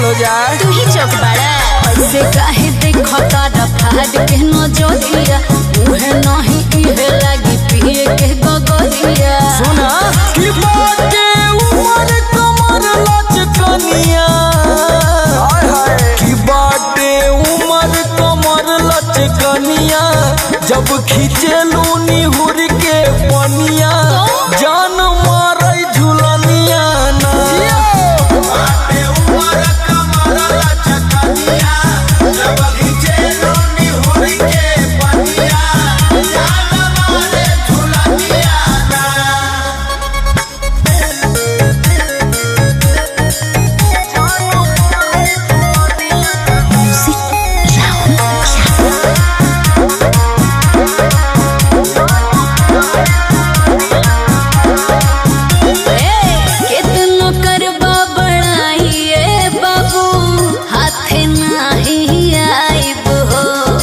Final हो जाए। तू ही चौक बड़ा ऐसे काहे देखता रफाद के नजरिया मुहे नहीं इहे लागी पिए के गगरिया। सुना कि बाटे उमर कमर लचकनिया, हाय हाय कि बाटे उमर कमर लचकनिया, जब खींचेलू निहुर के पनिया जान मारई झुलनिया ना। बाटे उमर कमर लचकनिया, जब खींचेलू निहुर के पनिया जान मारे झुलनिया ना।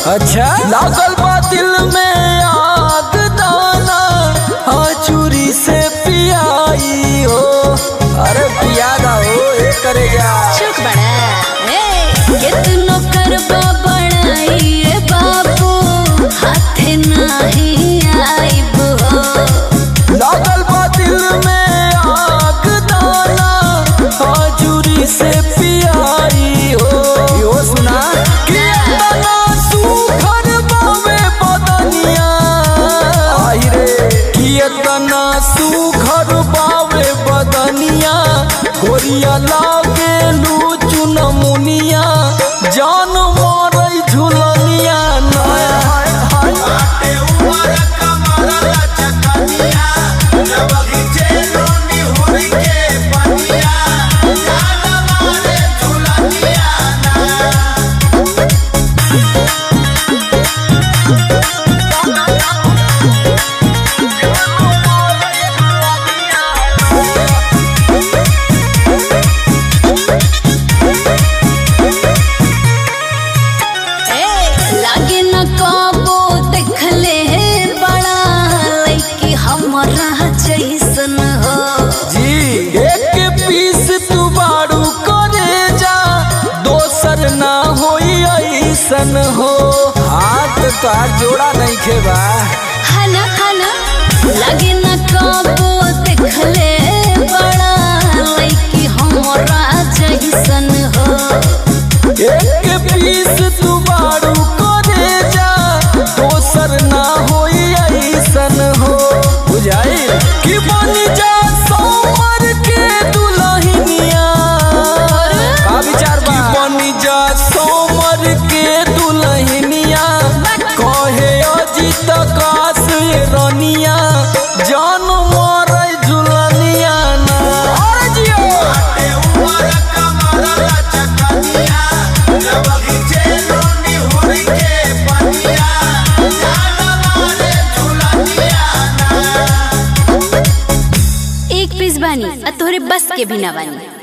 अच्छा लागल बा दिल में आग दाना, हाँ चूरी से पियाई हो। अरे पिया दा हो ए करे जा चुक बड़ा कितनो करबा बड़ाई ए बाबू हाथे नहीं आइब हो। लागल बा दिल में आग दाना, हाँ चूरी से पियाई हो। यो सुना कि इतना सुघर बावे बदनिया, गोरिया लागे लू चुनमुनिया जान मारई झुलनिया ना। बाटे उमर कमर लचकनिया, जब खींचेलू निहुर के पनिया जान मारे झुलनिया ना। ना होई ऐसन हो हाथ तार जोड़ा नहीं खेबा। हना हना लगे न कबो देखले बड़ा लइकी हमरा जइसन हो। एक पीस तू बारू करे जा, दोसर ना होई ऐसन हो। बुझाई कि बन जा सोमर के दुल्हनिया, का विचार बा? बन जा सोमर के दुल्हनिया, कहे अजित काश रनिया जान मारई झुलनिया ना। बाटे उमर कमर लचकनिया, जब खींचेलू निहुर के पनिया जान मारे झुलनिया ना। एक पीस बानी तोहरे बस के भी ना बानी।